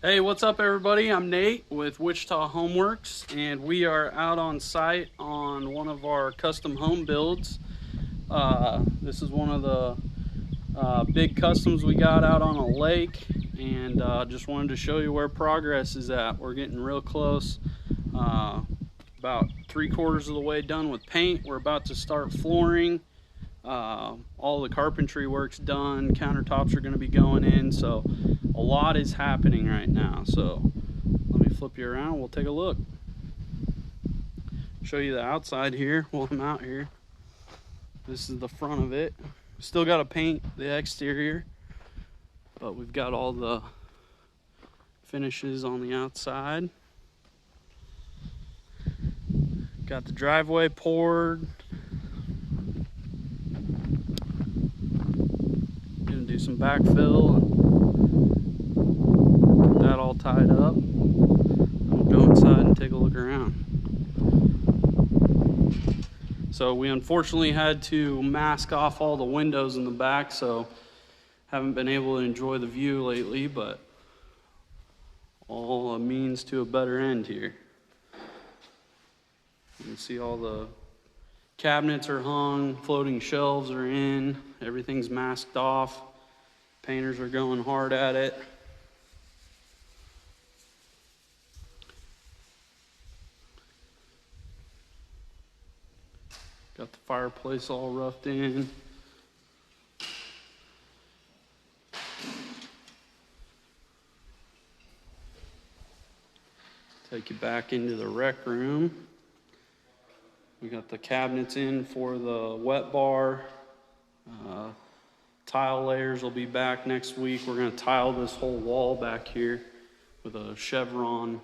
Hey, what's up, everybody? I'm Nate with Wichita Homeworks, and we are out on site on one of our custom home builds. This is one of the big customs we got out on a lake, and just wanted to show you where progress is at. We're getting real close, about 3/4 of the way done with paint. We're about to start flooring. All the carpentry work's done, countertops are going to be going in, so a lot is happening right now. So let me flip you around, we'll take a look. Show you the outside here while I'm out here. This is the front of it. Still got to paint the exterior, but we've got all the finishes on the outside. Got the driveway poured. Gonna do some backfill and get that all tied up. We'll go inside and take a look around. So we unfortunately had to mask off all the windows in the back, so haven't been able to enjoy the view lately, but all a means to a better end here. You can see all the cabinets are hung, floating shelves are in, everything's masked off. Painters are going hard at it. Got the fireplace all roughed in. Take you back into the rec room. We got the cabinets in for the wet bar. Tile layers will be back next week. We're going to tile this whole wall back here with a chevron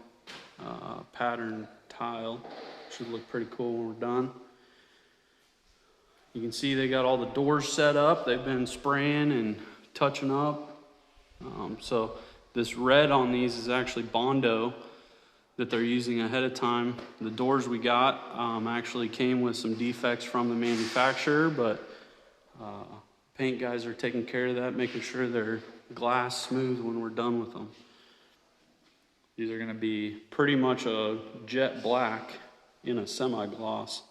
pattern tile. Should look pretty cool when we're done. You can see they got all the doors set up. They've been spraying and touching up. So this red on these is actually Bondo that they're using ahead of time. The doors we got actually came with some defects from the manufacturer, but paint guys are taking care of that, making sure they're glass smooth when we're done with them. These are going to be pretty much a jet black in a semi-gloss,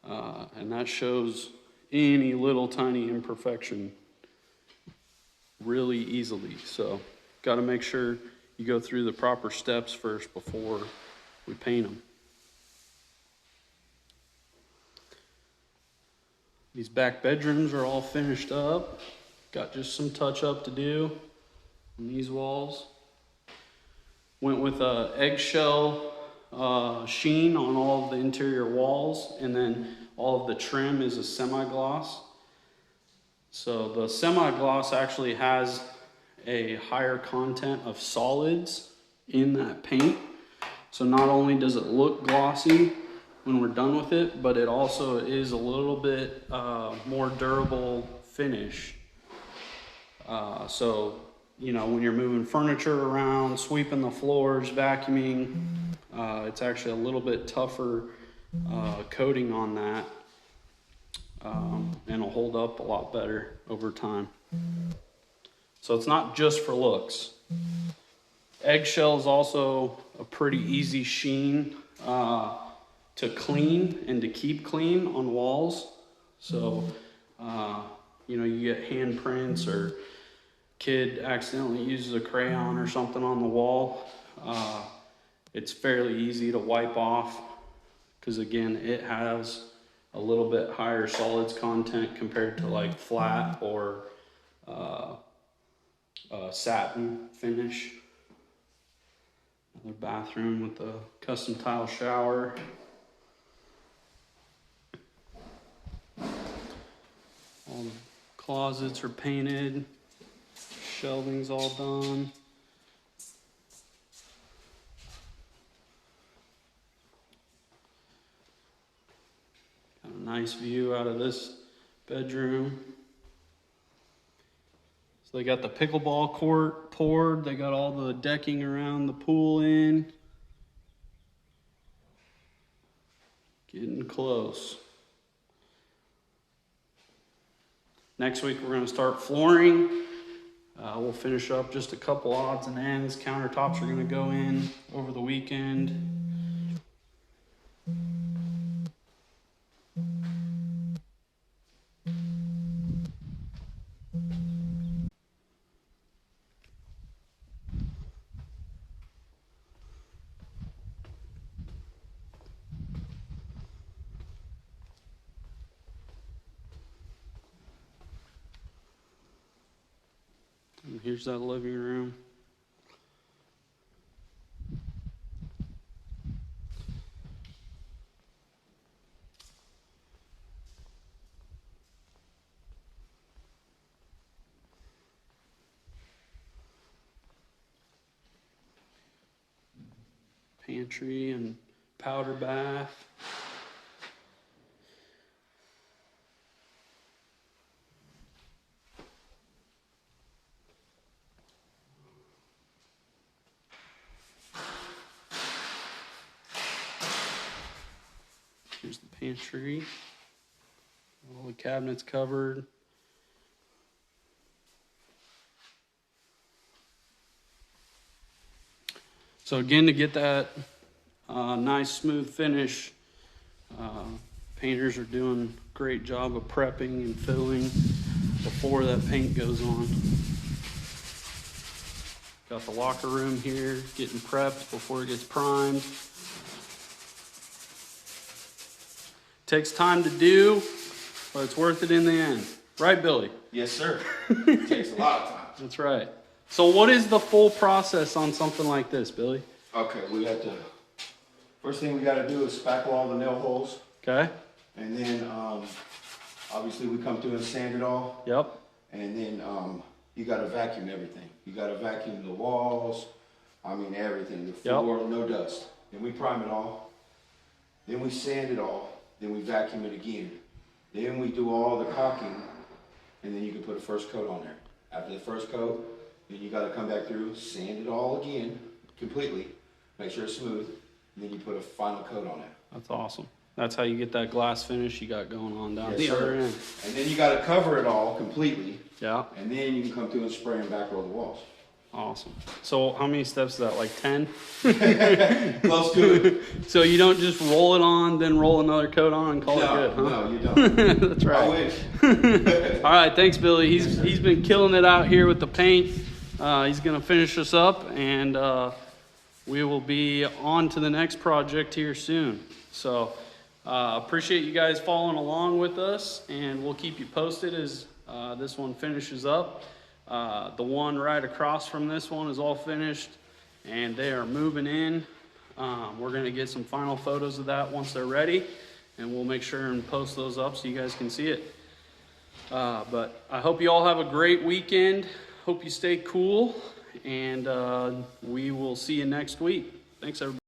and that shows any little tiny imperfection really easily. So got to make sure you go through the proper steps first before we paint them. These back bedrooms are all finished up. Got just some touch up to do on these walls. Went with a eggshell sheen on all of the interior walls, and then all of the trim is a semi-gloss. So the semi-gloss actually has a higher content of solids in that paint. So not only does it look glossy when we're done with it, but it also is a little bit more durable finish. So, you know, when you're moving furniture around, sweeping the floors, vacuuming, it's actually a little bit tougher coating on that, and it'll hold up a lot better over time. So it's not just for looks. Eggshell is also a pretty easy sheen to clean and to keep clean on walls. So, you know, you get handprints or kid accidentally uses a crayon or something on the wall. It's fairly easy to wipe off because, again, it has a little bit higher solids content compared to like flat or satin finish. Another bathroom with a custom tile shower. All the closets are painted. Shelving's all done. Got a nice view out of this bedroom. So they got the pickleball court poured. They got all the decking around the pool in. Getting close. Next week we're going to start flooring. We'll finish up just a couple odds and ends. Countertops are going to go in over the weekend. And here's that living room. Pantry and powder bath. Here's the pantry. All the cabinets covered. So again, to get that nice smooth finish, painters are doing a great job of prepping and filling before that paint goes on. Got the locker room here, getting prepped before it gets primed. Takes time to do, but it's worth it in the end. Right, Billy? Yes, sir. It takes a lot of time. That's right. So what is the full process on something like this, Billy? Okay, we have to, first thing we got to do is spackle all the nail holes. Okay. And then, obviously we come through and sand it all. Yep. And then, you got to vacuum everything. You got to vacuum the walls, everything, the floor, no dust. Then we prime it all. Then we sand it all. Then we vacuum it again. Then we do all the caulking, and then you can put a first coat on there. After the first coat, then you got to come back through, sand it all again, completely, make sure it's smooth, and then you put a final coat on it. That's awesome. That's how you get that glass finish you got going on down the Yes, other sir. end. And then you got to cover it all completely, Yeah. and then you can come through and spray and back roll the walls. Awesome. So how many steps is that? Like 10? Close to it. So you don't just roll it on, then roll another coat on and call it good, huh? No, you don't. That's right. I wish. All right, thanks, Billy. He's been killing it out here with the paint. He's going to finish us up, and we will be on to the next project here soon. So appreciate you guys following along with us, and we'll keep you posted as this one finishes up. The one right across from this one is all finished, and they are moving in. We're going to get some final photos of that once they're ready, and we'll make sure and post those up so you guys can see it. But I hope you all have a great weekend. Hope you stay cool, and we will see you next week. Thanks, everybody.